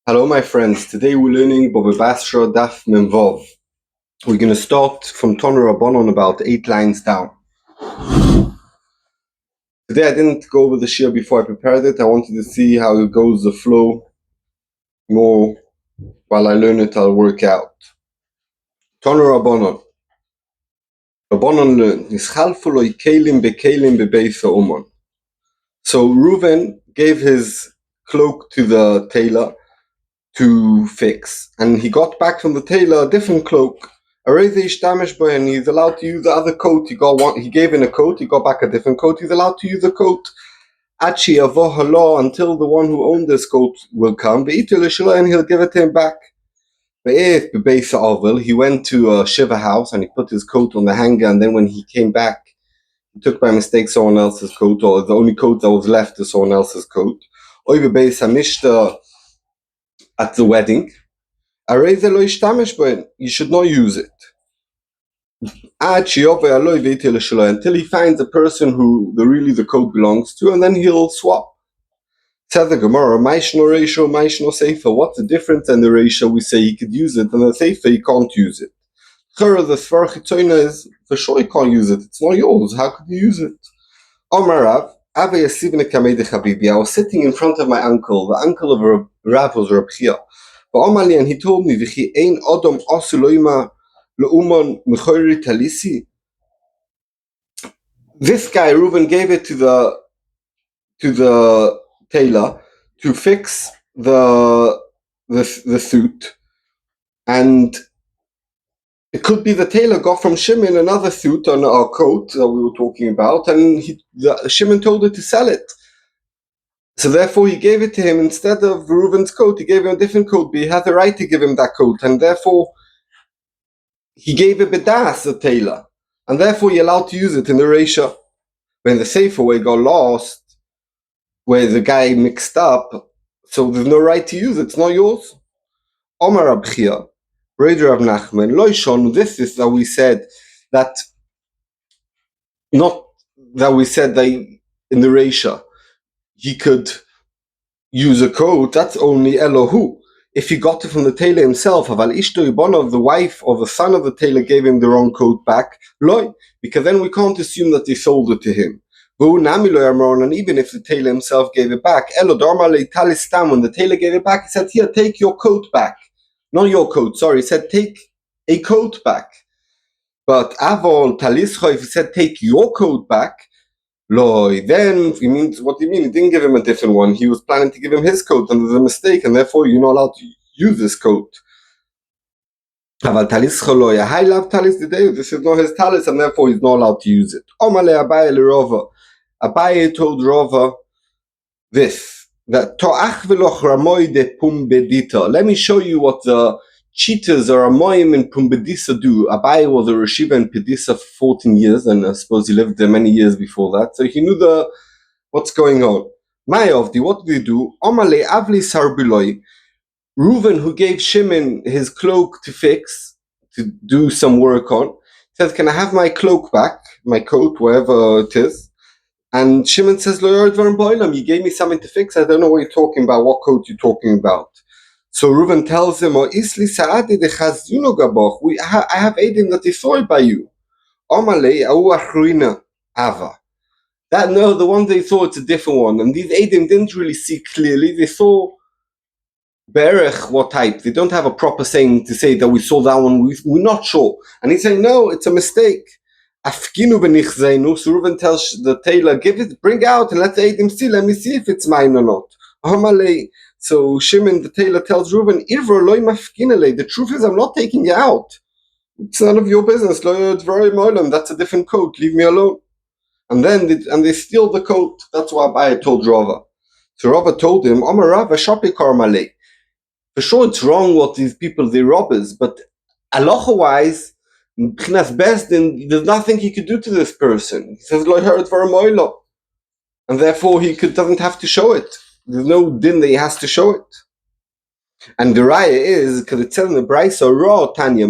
Hello, my friends. Today we're learning Baba Basra Daf Memvov. We're going to start from Toner Rabbanon about 8 lines down. Today I didn't go over the shir before I prepared it. I wanted to see how it goes, the flow, more. While I learn it, I'll work out. Toner Rabbanon. Rabbanon learned, Nischalfu lo kelim bekelim bebeisa umon. So Reuven gave his cloak to the tailor to fix, and he got back from the tailor a different cloak. Aryeh ishtamish bo, and he's allowed to use the other coat. He gave in a coat, he got back a different coat, he's allowed to use a coat. Achi avoh halo, until the one who owned this coat will come, and he'll give it to him back. He went to a shiva house and he put his coat on the hanger, and then when he came back, he took by mistake someone else's coat, or the only coat that was left is someone else's coat. At the wedding, you should not use it until he finds a person who the coat belongs to, and then he'll swap. Says the Gemara, Maishno ratio, Maishno Seifa. What's the difference in the ratio? We say he could use it, and the Seifa he can't use it. The Sfar Chitoina is for sure he can't use it. It's not yours. How could you use it? Omar Rav, I was sitting in front of my uncle. The uncle of Rav was Rab Chia. And he told me, this guy Reuben gave it to the tailor to fix the suit, and it could be the tailor got from Shimon another suit on our coat that we were talking about, and Shimon told it to sell it. So therefore he gave it to him instead of Reuven's coat. He gave him a different coat, but he had the right to give him that coat, and therefore he gave a bedas, the tailor, and therefore you're allowed to use it in the Reisha. When the Sefer way got lost, where the guy mixed up, so there's no right to use it. It's not yours. Omar Rab Chia, Breder Rav Nachman, Loishon. This is that we said that, not that we said that in the Reisha he could use a coat. That's only Elohu. If he got it from the tailor himself, Aval Ishto Ibonov, the wife or the son of the tailor, gave him the wrong coat back, Loi, because then we can't assume that they sold it to him. And even if the tailor himself gave it back, when the tailor gave it back, he said, here, take your coat back. Not your coat, sorry, he said, take a coat back. But Avol Talischo, if he said, take your coat back, Loi, then he means, what do you mean? He didn't give him a different one. He was planning to give him his coat, and there's a mistake, and therefore you're not allowed to use this coat. Aval Talischo Loi, I love Talis today. This is not his talis, and therefore he's not allowed to use it. Omale Abaye Lerova. Abaye told Rava this, that To'ach veloch Ramoy de Pumbedita. Let me show you what the cheaters or Amoyim in Pumbedisa do. Abaye was a Reshiva in Pedisa for 14 years, and I suppose he lived there many years before that, so he knew what's going on. Mayovdi, what did he do? Omale Avli Sarbiloi. Reuven, who gave Shimon his cloak to fix, to do some work on, says, can I have my cloak back, my coat, wherever it is? And Shimon says, you gave me something to fix. I don't know what you're talking about, what coat you're talking about. So Reuven tells him, I have Edim that they saw it by you. The one they saw, it's a different one. And these Edim didn't really see clearly. They saw Berech, what type? They don't have a proper saying to say that we saw that one. We're not sure. And he's saying, no, it's a mistake. Afkinu b'nichzeinu. So Reuven tells the tailor, bring out and let the Eidim see. Let me see if it's mine or not. So Shimon, the tailor, tells Reuven, the truth is, I'm not taking you out. It's none of your business. That's a different coat. Leave me alone. And then they steal the coat. That's what Abaye told Rava. So Rava told him, Omar Rava shapikar malei. For sure, it's wrong what these people, they're robbers, but halacha-wise, there's nothing he could do to this person. He says, and therefore he doesn't have to show it. There's no din that he has to show it. And the raya is, because it says in the Brisa, raw, Tanya,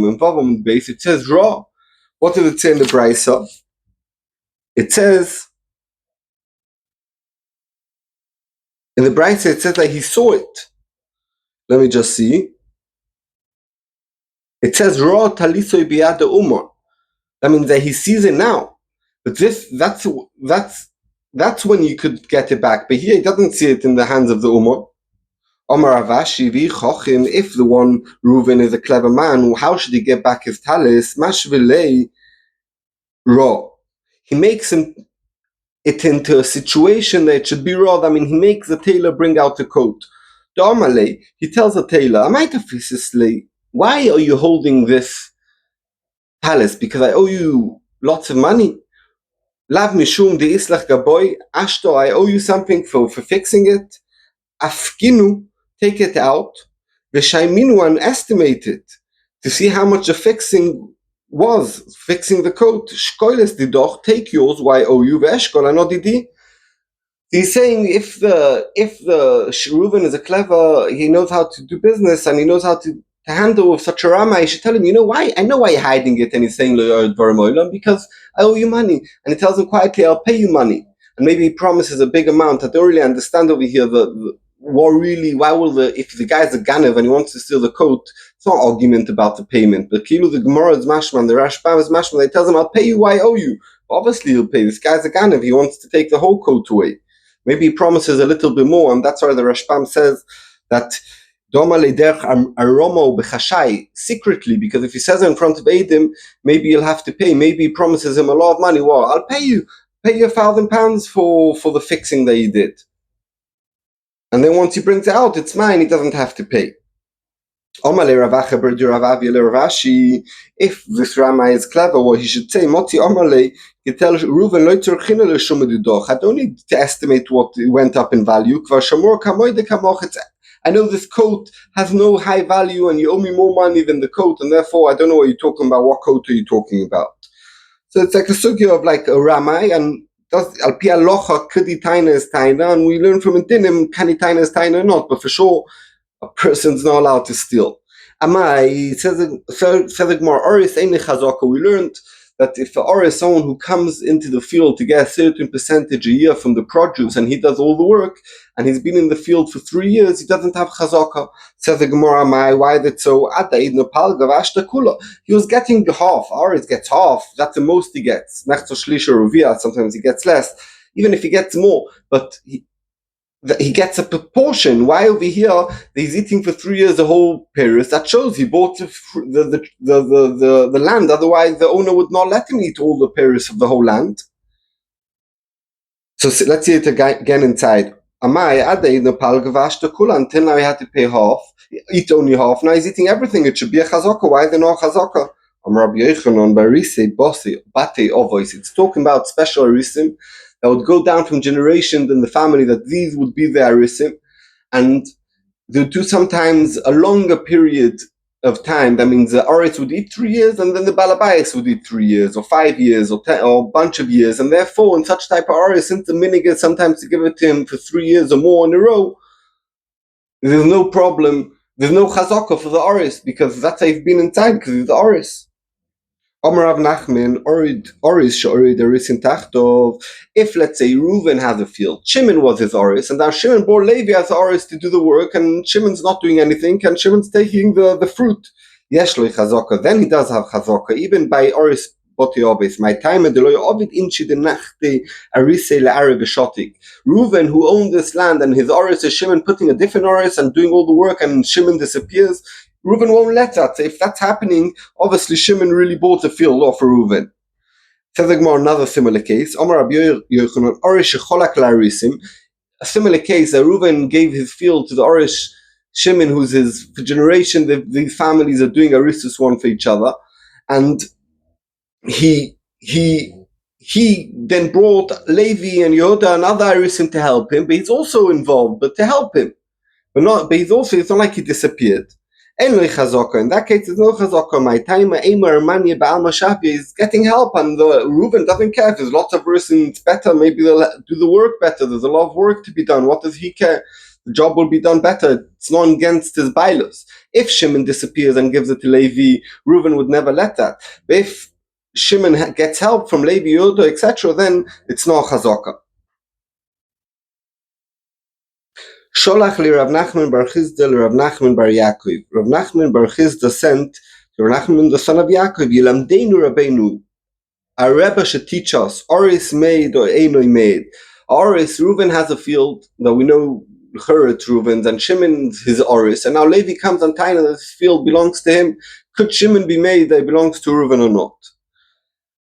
base, it says raw. What does it say in the Brisa? It says, in the Brisa, it says that he saw it. Let me just see. It says Ra Talisoi Biyad Umar. That means that he sees it now. But that's when you could get it back. But here he doesn't see it in the hands of the Umar. Omar Avashi vi Chochim, if the one Reuven is a clever man, how should he get back his talis? Mashvilei Ra. He makes it into a situation that it should be raw. I mean, he makes the tailor bring out the coat. The Amalei, he tells the tailor, why are you holding this palace? Because I owe you lots of money. Lav mishum de islach gaboy, ashto, I owe you something for fixing it. Afkinu, take it out. Veshaiminu, and estimate it to see how much the fixing was, fixing the coat. Shkoiles didoch, take yours, why I owe you, ve'eshkol anodidi. He's saying if the Reuven is a clever, he knows how to do business and he knows how to handle with such a Rama, I should tell him, you know why? I know why you're hiding it. And he's saying, because I owe you money. And he tells him quietly, I'll pay you money. And maybe he promises a big amount. I don't really understand over here if the guy's a Ganev and he wants to steal the coat, it's not an argument about the payment. But Kilu, the Gemara is Mashman, the Rashbam is Mashman, they tells him, I'll pay you why I owe you. Obviously he'll pay. This guy's a Ganev, he wants to take the whole coat away. Maybe he promises a little bit more, and that's why the Rashbam says that secretly, because if he says it in front of Adam, maybe he'll have to pay. Maybe he promises him a lot of money. Well, I'll pay you £1,000 for the fixing that he did. And then once he brings it out, it's mine, he doesn't have to pay. If this Rama is clever, what he should say, Moti Omale, he tells Reuven, I don't need to estimate what went up in value. I know this coat has no high value and you owe me more money than the coat, and therefore I don't know what you're talking about. What coat are you talking about? So it's like a sugya of like a Ramai, and al pi alocha kudi taina is taina, and we learn from a dinim kani taina is taina or not, but for sure a person's not allowed to steal. Amai says we learned that if an Aryeh is someone who comes into the field to get a certain percentage a year from the produce and he does all the work and he's been in the field for 3 years, he doesn't have chazaka. Says the Gemara, why that so? He was getting half. Aryeh gets half. That's the most he gets. Sometimes he gets less. Even if he gets more, but he gets a proportion. Why over here he's eating for 3 years the whole period? That shows he bought the land. Otherwise, the owner would not let him eat all the periods of the whole land. So let's see it again inside. Until now he had to pay half, eat only half. Now he's eating everything. It should be a chazaka. Why is there no chazaka? It's talking about special arisim that would go down from generations in the family, that these would be the arisim, and they would do sometimes a longer period of time. That means the Aryeh would eat 3 years, and then the Balabayas would eat 3 years, or 5 years, or 10, or a bunch of years. And therefore, in such type of Aryeh, since the minig is sometimes to give it to him for 3 years or more in a row, there's no problem. There's no chazaka for the Aryeh, because that's how he's been inside, because he's the Aryeh. Omar Nachman, if let's say Reuven has a field, Shimon was his Oris, and now Shimon bore Levi as Oris to do the work, and Shimon's not doing anything, and Shimon's taking the fruit. Yeshloi chazaka, then he does have chazaka, even by Oris Botiobis. My time and Deloy Ovid Inchi de Nachte Arise Le'are Beshotik. Reuven, who owned this land, and his Oris is Shimon putting a different Oris and doing all the work, and Shimon disappears. Reuven won't let that. If that's happening, obviously Shimon really bought the field off of Reuven. Says another similar case. A similar case that Reuven gave his field to the Orish Shimon, who's his generation. These families are doing arisus one for each other, and he then brought Levi and Yehuda and other arisim to help him, but he's also involved, but to help him, but it's not like he disappeared. In that case, there's no chazaka. My time, is getting help, and the Reuven doesn't care if there's lots of arisim. It's better. Maybe they'll do the work better. There's a lot of work to be done. What does he care? The job will be done better. It's not against his bailos. If Shimon disappears and gives it to Levi, Reuven would never let that. But if Shimon gets help from Levi, Yehuda, etc., then it's not chazaka. Sholach li Rav Nachman bar Chizda li Rav Nachman bar Yaakov. Rav Nachman bar Chizda sent to Rav Nachman the son of Yaakov, Yilamdeinu Rabbeinu, our Rebbe should teach us, Oris made or Einoi made. Oris, Reuven has a field that we know it's Reuven's, and Shimon's his Oris, and now Levi comes and tells that this field belongs to him. Could Shimon be made that it belongs to Reuven or not?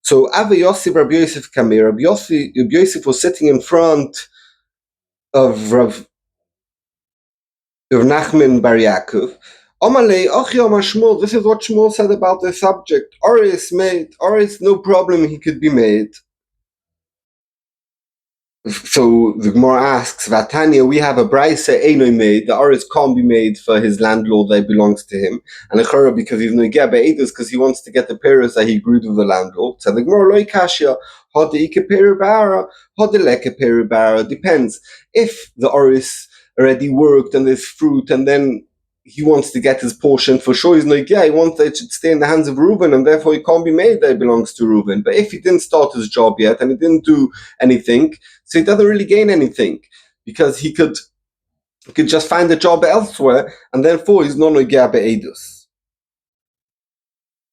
So Ava Yosef Rabbi Yosef Kamir, Rabbi Yosef was sitting in front of Rav Nachman bar Yaakov. Omalei Ochi Omar Shmuel, this is what Shmuel said about the subject. Oris made, Oris, no problem, he could be made. So the Gemara asks, Vatanya, we have a Braisa Einoi made, the Oris can't be made for his landlord that belongs to him. And Echara, because he's Noigea Be'edus, because he wants to get the Paris that he agreed with the landlord. So the Gemara Loi Kashya, Hode Ike Peribara, Hode Leke Peribara, depends. If the Oris already worked and there's fruit, and then he wants to get his portion, for sure he's Noigea, he wants that it should stay in the hands of Reuven, and therefore he can't be made that it belongs to Reuven. But if he didn't start his job yet, and he didn't do anything, so he doesn't really gain anything, because he could just find a job elsewhere, and therefore he's not Noigea Be'edus.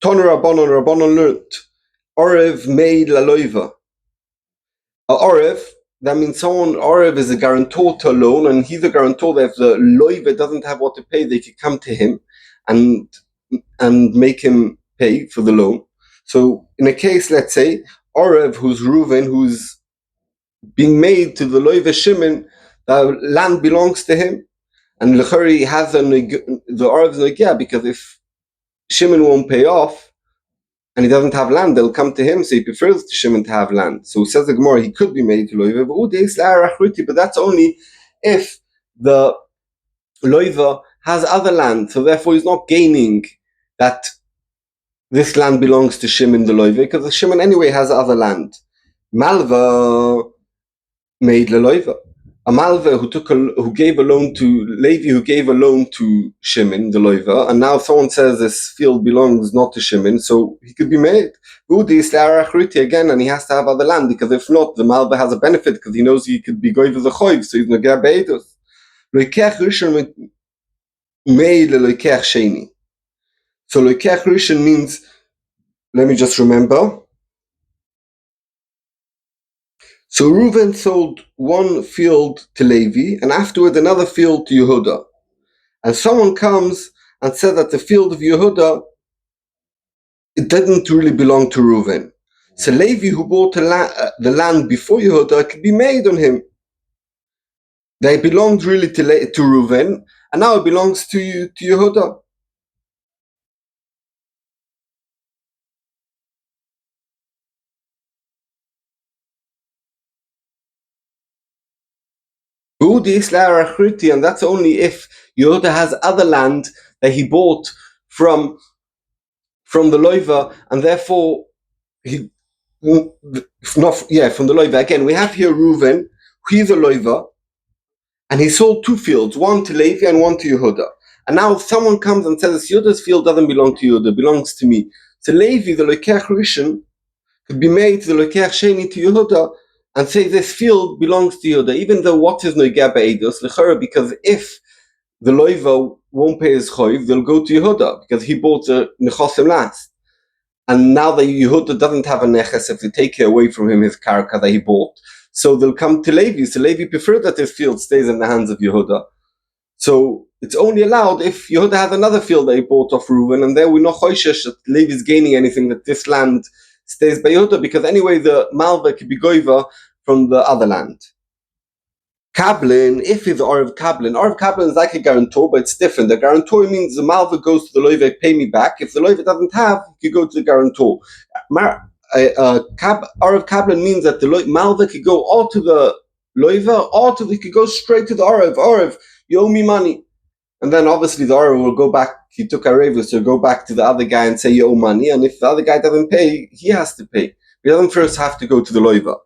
Tonu Rabbanon learned, Orev made la loiva. Orev, that means Orev is a guarantor to a loan, and he's a guarantor that if the loiva doesn't have what to pay, they could come to him and make him pay for the loan. So in a case, let's say, Orev, who's Reuven, who's being made to the loiva Shimon, the land belongs to him, and Lechari has the Orev's Noigea, because if Shimon won't pay off and he doesn't have land, they'll come to him, so he prefers to Shimon to have land. So says the Gemara, he could be made to loiva, but that's only if the loiva has other land, so therefore he's not gaining that this land belongs to Shimon the loiva, because the Shimon anyway has other land. Malva made leloiva. A malva who gave a loan to Levi, who gave a loan to Shimon the loiva, and now someone says this field belongs not to Shimon, so he could be made. Again, and he has to have other land, because if not, the malva has a benefit, because he knows he could be going to the choiv, so he's Noigea Be'edus. Loikech Rishon made leloikech sheni. So loikech Rishon means, let me just remember. So Reuven sold one field to Levi, and afterward another field to Yehuda. And someone comes and said that the field of Yehuda, it didn't really belong to Reuven. So Levi, who bought the land before Yehuda, could be made on him. They belonged really to Reuven, and now it belongs to Yehuda. And that's only if Yehuda has other land that he bought from the loiva, and therefore from the loiva. Again, we have here Reuven, he's a loiva, and he sold two fields, one to Levi and one to Yehuda. And now someone comes and says, Yehuda's field doesn't belong to Yehuda, it belongs to me. So Levi, the loikech rishon, could be made the loikech sheni to Yehuda, and say this field belongs to Yehuda, even though what is Noigea Be'edus, l'chara, because if the loiva won't pay his choiv, they'll go to Yehuda, because he bought the nechosim last. And now that Yehuda doesn't have a neches, if they take away from him his karka that he bought, so they'll come to Levi. So Levi prefers that his field stays in the hands of Yehuda. So it's only allowed if Yehuda has another field that he bought off Reuven, and there we're not choishesh that Levi is gaining anything, that this land stays by Yehuda, because anyway the malva could be goiva from the other land. Kablin, if he's Orav Kablin is like a guarantor, but it's different. The guarantor means the malva goes to the loiva, pay me back. If the loiva doesn't have, you go to the guarantor. Orav Kablin means that the malva could go all to the loiva, or it could go straight to the Orav. Orav, you owe me money. And then obviously the Orav will go back, he took Aryeh, so go back to the other guy and say you owe money, and if the other guy doesn't pay, he has to pay. He doesn't first have to go to the loiva.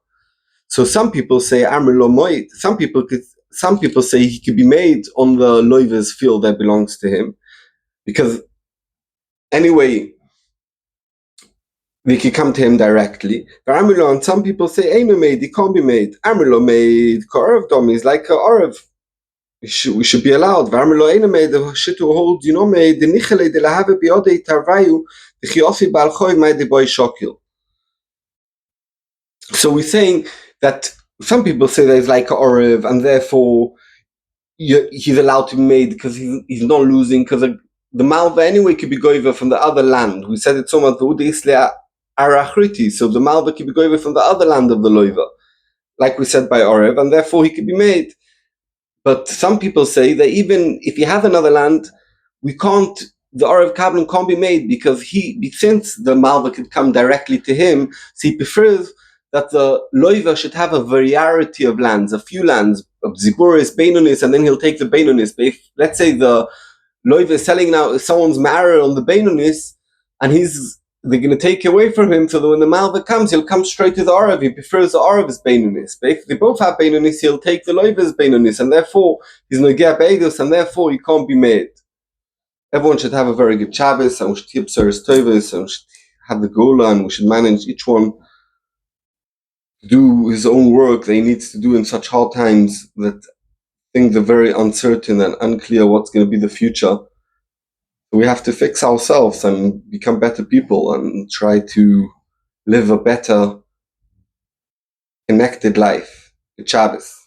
So some people say Amr lo moed. Some people say he could be made on the loiva's field that belongs to him, because anyway they could come to him directly. And some people say Eino made, he can't be made. Amr lo made, Ka'arav Domi is like Ka'arav. we should be allowed. The Shittu holds, the Nichele de Lahave Biode Tarvayu, the Chiosi Balchoi Mai de Boy Shokil. So we're saying that some people say there's like an Orev, and therefore he's allowed to be made because he's not losing, because the Malva anyway could be goiva from the other land. We said it so much, Arachriti, so the Malva could be goiva from the other land of the Loiva, like we said by Orev, and therefore he could be made. But some people say that even if you have another land, the Orev Kablan can't be made because since the Malva could come directly to him, so he prefers that the Loiva should have a variety of lands, a few lands, of Ziburis, Beinonis, and then he'll take the Beinonis. But if, let's say, the Loiva is selling now someone's marrow on the Beinonis, and they're going to take away from him, so that when the Malva comes, he'll come straight to the Arav. He prefers the Arav's Beinonis. But if they both have Beinonis, he'll take the Loiva's Beinonis, and therefore he's Nogia Beidus, and therefore he can't be made. Everyone should have a very good Shabbos, and we should keep Seres Tovos, and we should have the Gola, and we should manage each one to do his own work that he needs to do in such hard times that things are very uncertain and unclear what's going to be the future. We have to fix ourselves and become better people and try to live a better, connected life. Good Shabbos.